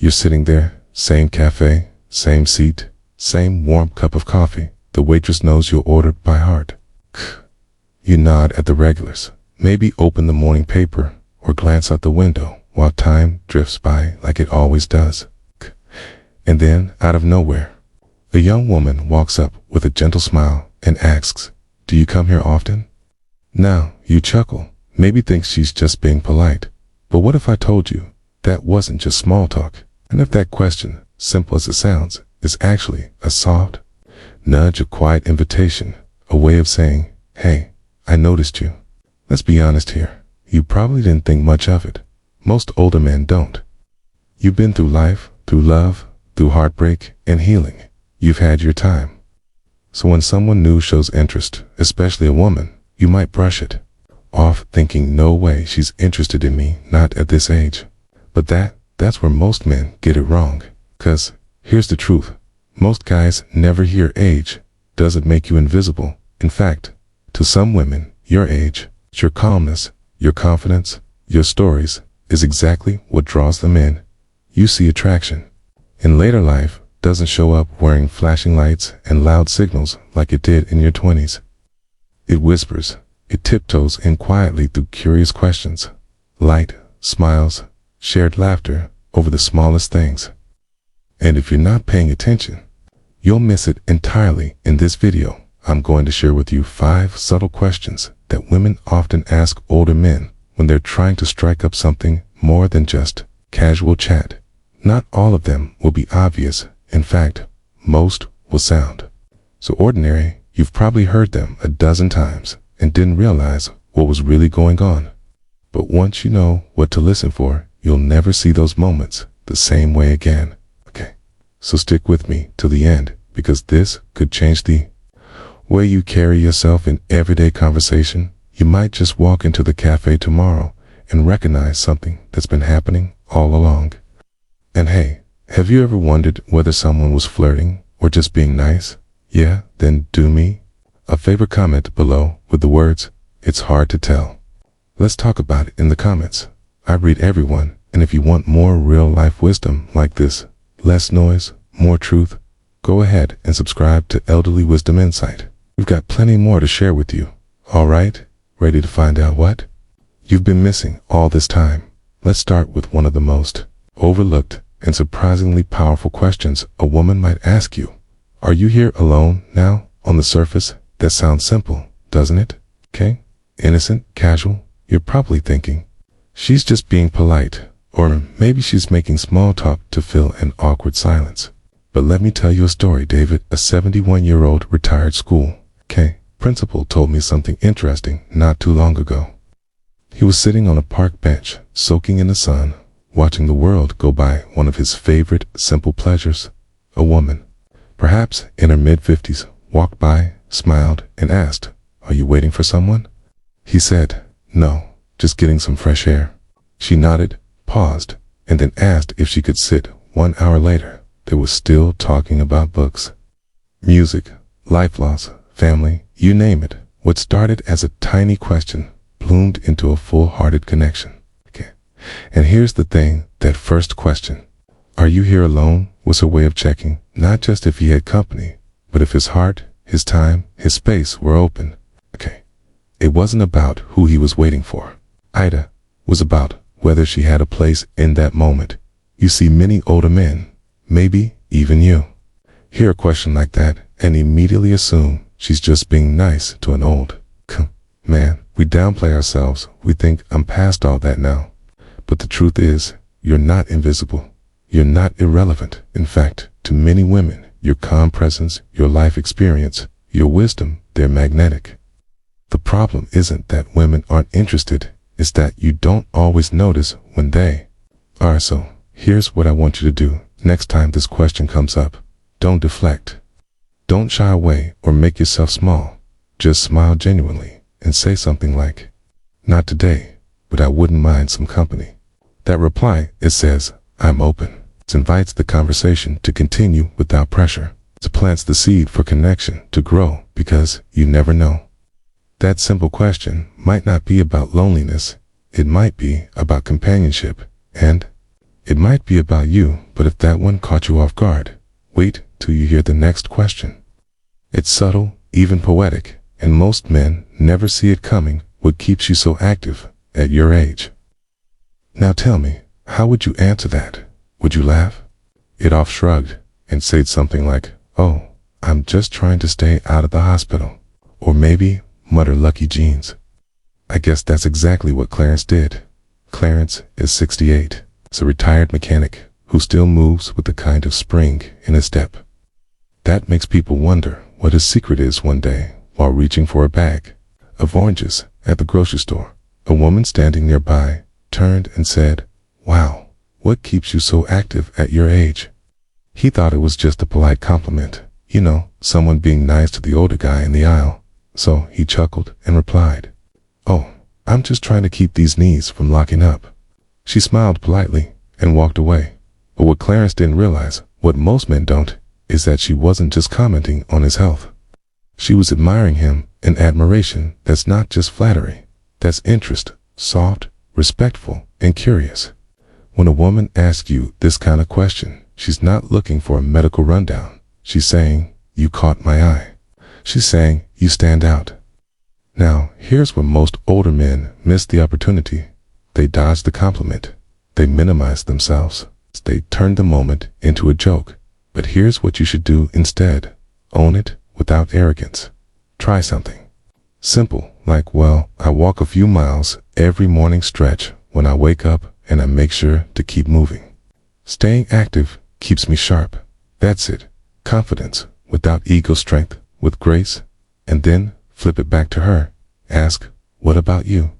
You're sitting there, same cafe, same seat, same warm cup of coffee. The waitress knows you'll order by heart. You nod at the regulars, maybe open the morning paper or glance out the window while time drifts by like it always does. And then, out of nowhere, a young woman walks up with a gentle smile and asks, "Do you come here often?" Now, you chuckle, maybe think she's just being polite. But what if I told you that wasn't just small talk? And if that question, simple as it sounds, is actually a soft nudge, a quiet invitation, a way of saying, "Hey, I noticed you." Let's be honest here. You probably didn't think much of it. Most older men don't. You've been through life, through love, through heartbreak and healing. You've had your time. So when someone new shows interest, especially a woman, you might brush it off thinking, "No way, she's interested in me, not at this age." But that's where most men get it wrong. 'Cause here's the truth. Most guys never hear age doesn't make you invisible. In fact, to some women, your age, your calmness, your confidence, your stories is exactly what draws them in. You see attraction in later life doesn't show up wearing flashing lights and loud signals like it did in your 20s. It whispers, it tiptoes in quietly through curious questions, light, smiles, shared laughter over the smallest things. And if you're not paying attention, you'll miss it entirely. In this video, I'm going to share with you 5 subtle questions that women often ask older men when they're trying to strike up something more than just casual chat. Not all of them will be obvious. In fact, most will sound so ordinary, you've probably heard them a dozen times and didn't realize what was really going on. But once you know what to listen for, you'll never see those moments the same way again. Okay, so stick with me till the end, because this could change the way you carry yourself in everyday conversation. You might just walk into the cafe tomorrow and recognize something that's been happening all along. And hey, have you ever wondered whether someone was flirting or just being nice? Yeah, then do me a favor, comment below with the words, "It's hard to tell." Let's talk about it in the comments. I read everyone, and if you want more real-life wisdom like this, less noise, more truth, go ahead and subscribe to Elderly Wisdom Insight. We've got plenty more to share with you. All right, ready to find out what you've been missing all this time? Let's start with one of the most overlooked and surprisingly powerful questions a woman might ask you. Are you here alone now? On the surface, that sounds simple, doesn't it? Okay, innocent, casual. You're probably thinking, she's just being polite, or maybe she's making small talk to fill an awkward silence. But let me tell you a story. David, a 71-year-old retired school principal, told me something interesting not too long ago. He was sitting on a park bench, soaking in the sun, watching the world go by. One of his favorite simple pleasures. A woman, perhaps in her mid-50s, walked by, smiled, and asked, "Are you waiting for someone?" He said, "No, just getting some fresh air." She nodded, paused, and then asked if she could sit. 1 hour later, they were still talking about books, music, life loss, family, you name it. What started as a tiny question bloomed into a full-hearted connection. Okay. And here's the thing, that first question, "Are you here alone?" was her way of checking, not just if he had company, but if his heart, his time, his space were open. Okay. It wasn't about who he was waiting for. Ida was about whether she had a place in that moment. You see, many older men, maybe even you, hear a question like that and immediately assume she's just being nice to an old man. We downplay ourselves. We think, "I'm past all that now." But the truth is, you're not invisible. You're not irrelevant. In fact, to many women, your calm presence, your life experience, your wisdom, they're magnetic. The problem isn't that women aren't interested, it's that you don't always notice when they are. So here's what I want you to do. Next time this question comes up, don't deflect. Don't shy away or make yourself small. Just smile genuinely and say something like, "Not today, but I wouldn't mind some company." That reply, it says, "I'm open." It invites the conversation to continue without pressure. It plants the seed for connection to grow, because you never know. That simple question might not be about loneliness. It might be about companionship. And It might be about you, but if that one caught you off guard, wait till you hear the next question. It's subtle, even poetic, and most men never see it coming. What keeps you so active at your age? Now tell me, how would you answer that? Would you laugh? It off shrugged and said something like, "Oh, I'm just trying to stay out of the hospital." Or maybe mutter lucky jeans. I guess that's exactly what Clarence did. Clarence is 68. He's a retired mechanic who still moves with a kind of spring in his step. That makes people wonder what his secret is. One day, while reaching for a bag of oranges at the grocery store, a woman standing nearby turned and said, "Wow, what keeps you so active at your age?" He thought it was just a polite compliment, someone being nice to the older guy in the aisle. So he chuckled and replied, "Oh, I'm just trying to keep these knees from locking up." She smiled politely and walked away. But what Clarence didn't realize, what most men don't, is that she wasn't just commenting on his health. She was admiring him in admiration that's not just flattery, that's interest, soft, respectful, and curious. When a woman asks you this kind of question, she's not looking for a medical rundown. She's saying, "You caught my eye." She's saying, "You stand out." Now, here's where most older men miss the opportunity. They dodge the compliment. They minimize themselves. They turn the moment into a joke. But here's what you should do instead. Own it without arrogance. Try something simple, like, "Well, I walk a few miles every morning stretch when I wake up, and I make sure to keep moving. Staying active keeps me sharp." That's it. Confidence without ego, strength with grace. And then flip it back to her. Ask, "What about you?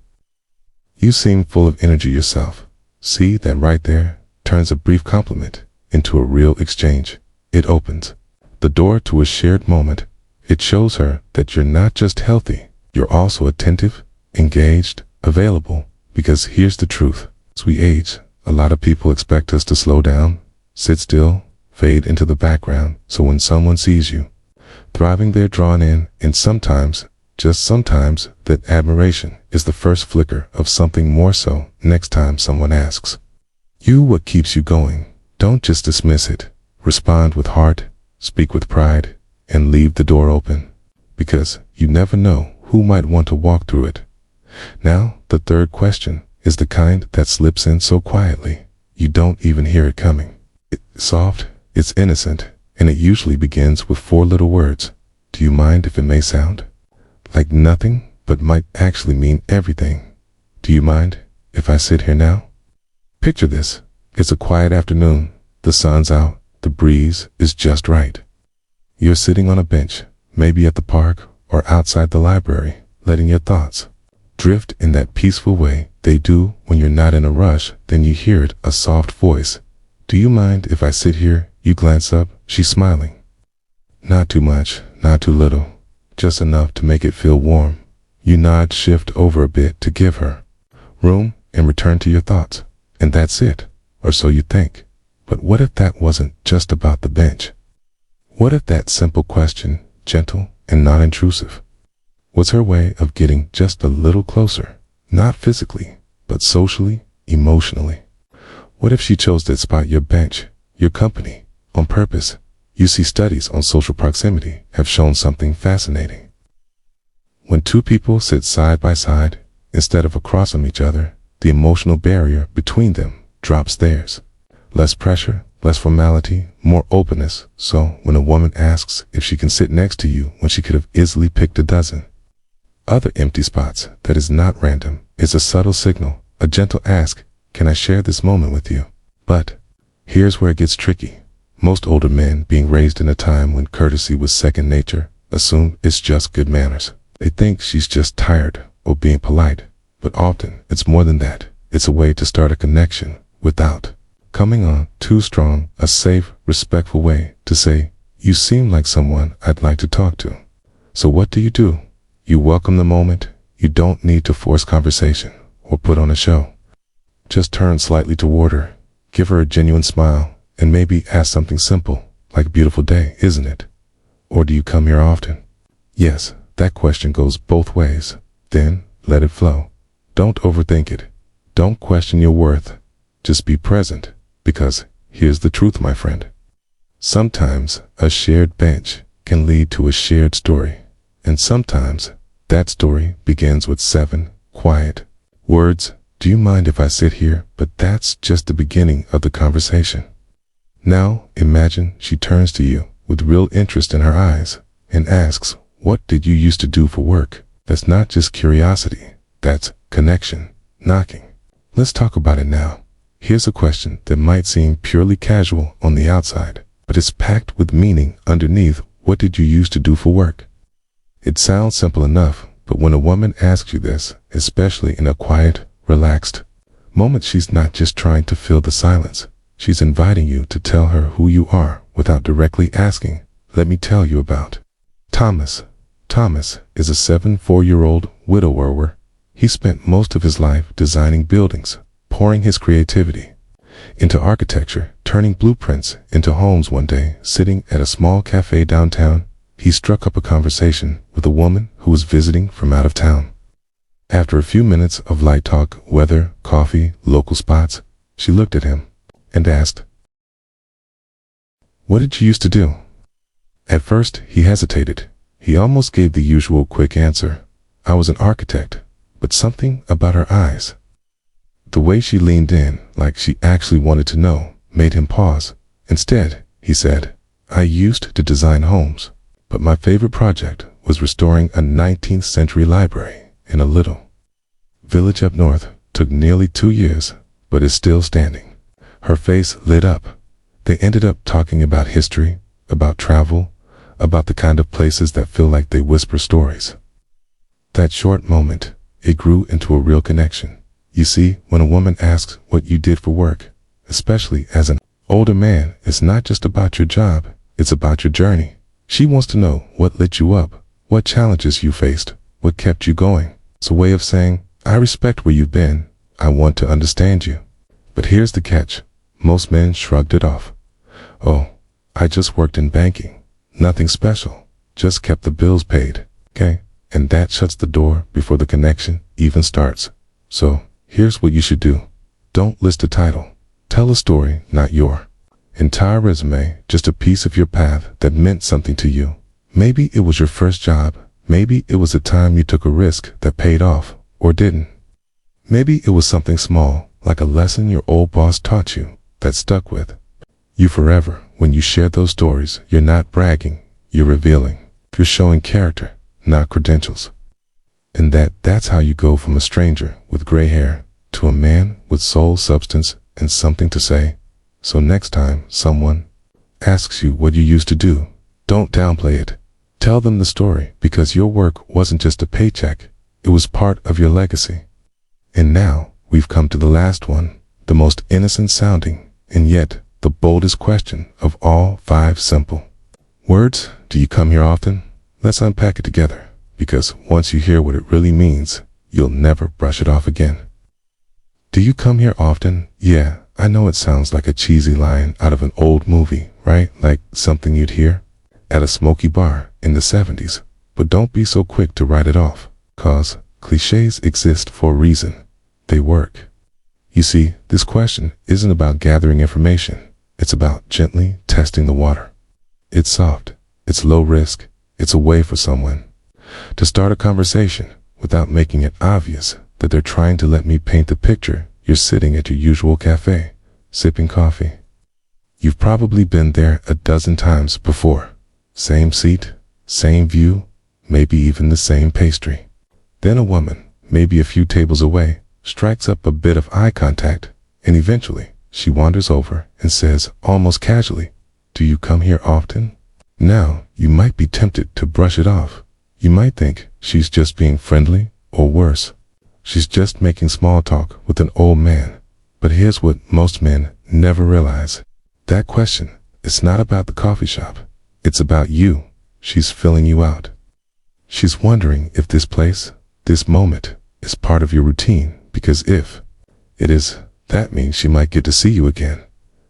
You seem full of energy yourself." See, that right there turns a brief compliment into a real exchange. It opens the door to a shared moment. It shows her that you're not just healthy, you're also attentive, engaged, available. Because here's the truth. As we age, a lot of people expect us to slow down, sit still, fade into the background. So when someone sees you thriving, they're drawn in, and sometimes, just sometimes, that admiration is the first flicker of something more. So next time someone asks you what keeps you going, don't just dismiss it. Respond with heart, speak with pride, and leave the door open. Because you never know who might want to walk through it. Now, the third question is the kind that slips in so quietly, you don't even hear it coming. It's soft, it's innocent, and it usually begins with 4 little words. Do you mind if it may sound like nothing, but might actually mean everything? Do you mind if I sit here now? Picture this. It's a quiet afternoon. The sun's out. The breeze is just right. You're sitting on a bench, maybe at the park or outside the library, letting your thoughts drift in that peaceful way they do when you're not in a rush. Then you hear it, a soft voice. "Do you mind if I sit here?" You glance up. She's smiling. Not too much, not too little, just enough to make it feel warm. You nod, shift over a bit to give her room, and return to your thoughts. And that's it, or so you think. But what if that wasn't just about the bench? What if that simple question, gentle and not intrusive, was her way of getting just a little closer? Not physically, but socially, emotionally. What if she chose to spot your bench, your company, on purpose? You see, studies on social proximity have shown something fascinating. When 2 people sit side by side, instead of across from each other, the emotional barrier between them drops. Theirs less pressure, less formality, more openness. So when a woman asks if she can sit next to you when she could have easily picked a dozen other empty spots, that is not random. It's a subtle signal, a gentle ask, "Can I share this moment with you?" But here's where it gets tricky. Most older men, being raised in a time when courtesy was second nature, assume it's just good manners. They think she's just tired or being polite. But often it's more than that. It's a way to start a connection without coming on too strong, a safe, respectful way to say, "You seem like someone I'd like to talk to." So what do? You welcome the moment. You don't need to force conversation or put on a show. Just turn slightly toward her, give her a genuine smile, and maybe ask something simple, like, "Beautiful day, isn't it?" Or, "Do you come here often?" Yes, that question goes both ways. Then let it flow. Don't overthink it. Don't question your worth. Just be present. Because here's the truth, my friend. Sometimes a shared bench can lead to a shared story. And sometimes that story begins with 7 quiet words. Do you mind if I sit here? But that's just the beginning of the conversation. Now imagine she turns to you with real interest in her eyes and asks, what did you used to do for work? That's not just curiosity. That's connection, knocking. Let's talk about it now. Here's a question that might seem purely casual on the outside, but it's packed with meaning underneath. What did you used to do for work? It sounds simple enough, but when a woman asks you this, especially in a quiet, relaxed moment, she's not just trying to fill the silence. She's inviting you to tell her who you are without directly asking, let me tell you about Thomas. Thomas is a 74-year-old widower. He spent most of his life designing buildings, pouring his creativity into architecture, turning blueprints into homes. One day, sitting at a small cafe downtown, he struck up a conversation with a woman who was visiting from out of town. After a few minutes of light talk, weather, coffee, local spots, she looked at him and asked, what did you used to do? At first, he hesitated. He almost gave the usual quick answer, I was an architect. But something about her eyes, the way she leaned in like she actually wanted to know, made him pause. Instead, he said, I used to design homes, but my favorite project was restoring a 19th century library in a little village up north. Took nearly 2 years, but is still standing. Her face lit up. They ended up talking about history, about travel, about the kind of places that feel like they whisper stories. That short moment, it grew into a real connection. You see, when a woman asks what you did for work, especially as an older man, it's not just about your job, it's about your journey. She wants to know what lit you up, what challenges you faced, what kept you going. It's a way of saying, I respect where you've been, I want to understand you. But here's the catch. Most men shrugged it off. Oh, I just worked in banking. Nothing special. Just kept the bills paid. Okay? And that shuts the door before the connection even starts. So, here's what you should do. Don't list a title. Tell a story, not your entire resume, just a piece of your path that meant something to you. Maybe it was your first job. Maybe it was a time you took a risk that paid off, or didn't. Maybe it was something small, like a lesson your old boss taught you, that stuck with you forever. When you share those stories, you're not bragging, you're revealing. You're showing character, not credentials. And that's how you go from a stranger with gray hair to a man with soul, substance, and something to say. So next time someone asks you what you used to do, don't downplay it. Tell them the story, because your work wasn't just a paycheck, it was part of your legacy. And now we've come to the last one, the most innocent sounding, and yet the boldest question of all 5 simple words. Do you come here often? Let's unpack it together, because once you hear what it really means, you'll never brush it off again. Do you come here often? Yeah, I know it sounds like a cheesy line out of an old movie, right? Like something you'd hear at a smoky bar in the 70s. But don't be so quick to write it off, cause cliches exist for a reason. They work. You see, this question isn't about gathering information. It's about gently testing the water. It's soft. It's low risk. It's a way for someone to start a conversation without making it obvious that they're trying to let me paint the picture. You're sitting at your usual cafe, sipping coffee. You've probably been there a dozen times before. Same seat, same view, maybe even the same pastry. Then a woman, maybe a few tables away, strikes up a bit of eye contact, and eventually she wanders over and says, almost casually, do you come here often? Now, you might be tempted to brush it off. You might think she's just being friendly, or worse, she's just making small talk with an old man. But here's what most men never realize. That question is not about the coffee shop. It's about you. She's filling you out. She's wondering if this place, this moment, is part of your routine, because if it is, that means she might get to see you again.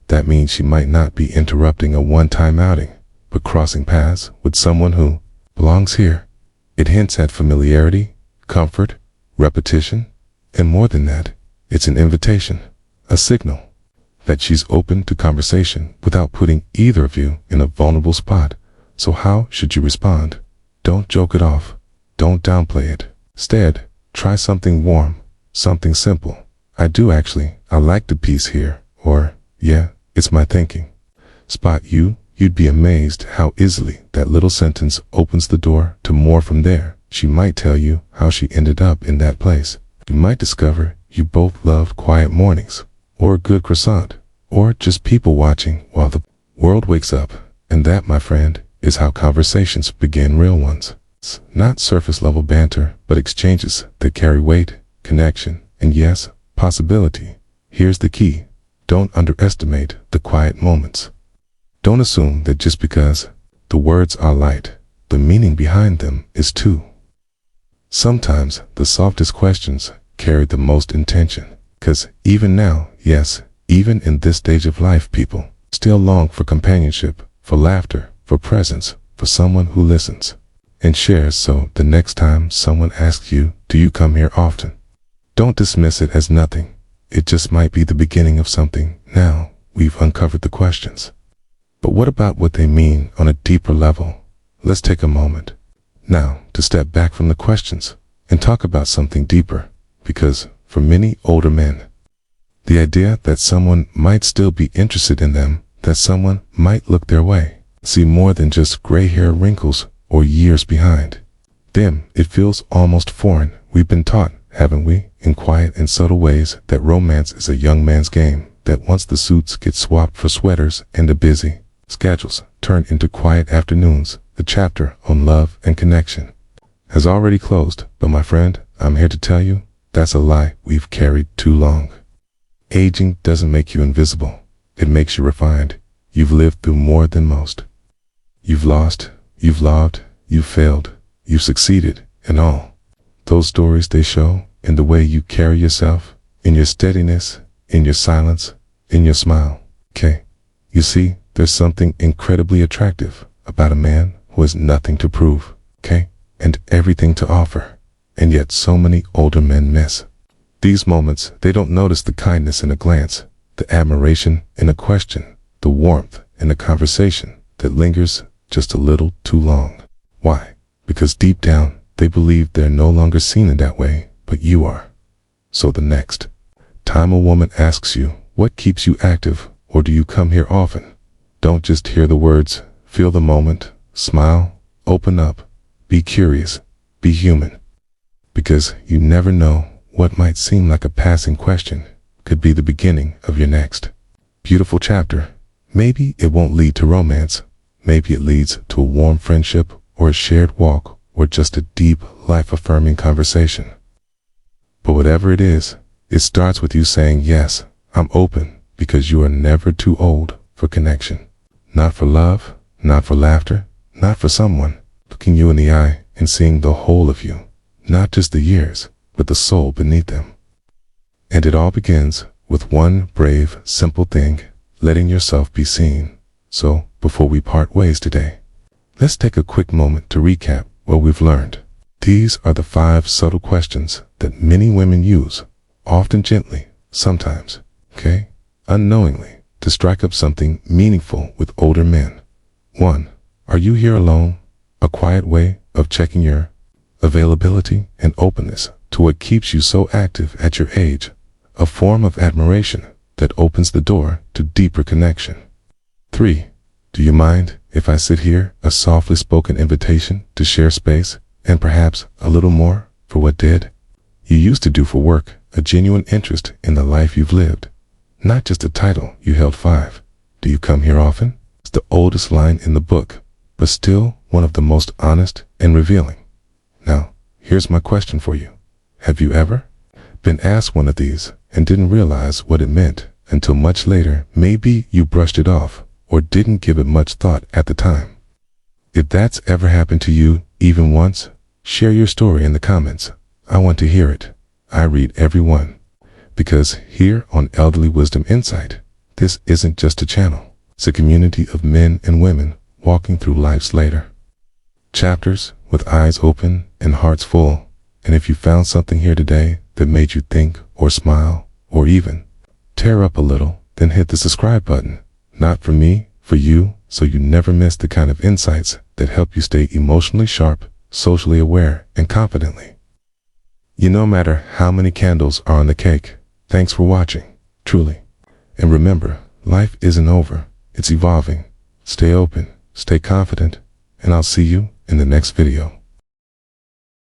That means she might not be interrupting a one-time outing, but crossing paths with someone who belongs here. It hints at familiarity, comfort, repetition, and more than that, it's an invitation, a signal. that she's open to conversation without putting either of you in a vulnerable spot. So how should you respond? Don't joke it off. Don't downplay it. Instead, try something warm, something simple. I do actually. I like the piece here. Or, yeah, it's my thinking. Spot you'd be amazed how easily that little sentence opens the door to more from there. She might tell you how she ended up in that place. You might discover you both love quiet mornings, or a good croissant, or just people watching while the world wakes up. And that, my friend, is how conversations begin, real ones. It's not surface level banter, but exchanges that carry weight, connection, and yes, possibility. Here's the key. Don't underestimate the quiet moments. Don't assume that just because the words are light, the meaning behind them is too. Sometimes the softest questions carry the most intention. 'Cause even now, yes, even in this stage of life, people still long for companionship, for laughter, for presence, for someone who listens and shares. So the next time someone asks you, do you come here often? Don't dismiss it as nothing. It just might be the beginning of something. Now we've uncovered the questions. But what about what they mean on a deeper level? Let's take a moment now to step back from the questions and talk about something deeper. Because for many older men, the idea that someone might still be interested in them, that someone might look their way, see more than just gray hair wrinkles or years behind them, it feels almost foreign. We've been taught, haven't we, in quiet and subtle ways, that romance is a young man's game, that once the suits get swapped for sweaters and the busy schedules turn into quiet afternoons, the chapter on love and connection has already closed. But my friend, I'm here to tell you, that's a lie we've carried too long. Aging doesn't make you invisible. It makes you refined. You've lived through more than most. You've lost, you've loved, you've failed, you've succeeded, and all those stories, they show in the way you carry yourself, in your steadiness, in your silence, in your smile. Okay, you see, there's something incredibly attractive about a man who has nothing to prove, okay, and everything to offer. And yet so many older men miss these moments. They don't notice the kindness in a glance, the admiration in a question, the warmth in a conversation that lingers just a little too long. Why? Because deep down, they believe they're no longer seen in that way, but you are. So the next time a woman asks you, what keeps you active, or do you come here often? Don't just hear the words, feel the moment, smile, open up, be curious, be human. Because you never know, what might seem like a passing question could be the beginning of your next beautiful chapter. Maybe it won't lead to romance. Maybe it leads to a warm friendship, or a shared walk, or just a deep, life-affirming conversation. But whatever it is, it starts with you saying, yes, I'm open, because you are never too old for connection. Not for love, not for laughter, not for someone looking you in the eye and seeing the whole of you. Not just the years, but the soul beneath them. And it all begins with one brave, simple thing, letting yourself be seen. So, before we part ways today, let's take a quick moment to recap what we've learned. These are the 5 subtle questions that many women use, often gently, sometimes, okay, unknowingly, to strike up something meaningful with older men. 1. Are you here alone? A quiet way of checking your availability and openness to what keeps you so active at your age. A form of admiration that opens the door to deeper connection. 3. Do you mind if I sit here? A softly spoken invitation to share space, and perhaps a little more for what did you used to do for work, a genuine interest in the life you've lived, not just a title you held. 5. Do you come here often? It's the oldest line in the book, but still one of the most honest and revealing. Now, here's my question for you. Have you ever been asked one of these and didn't realize what it meant until much later? Maybe you brushed it off or didn't give it much thought at the time. If that's ever happened to you, even once, share your story in the comments. I want to hear it. I read every one. Because here on Elderly Wisdom Insight, this isn't just a channel. It's a community of men and women walking through life's later chapters with eyes open and hearts full. And if you found something here today that made you think or smile or even tear up a little, then hit the subscribe button. Not for me, for you, so you never miss the kind of insights that help you stay emotionally sharp, socially aware, and confidently. No matter how many candles are on the cake, thanks for watching, truly. And remember, life isn't over, it's evolving. Stay open, stay confident, and I'll see you in the next video.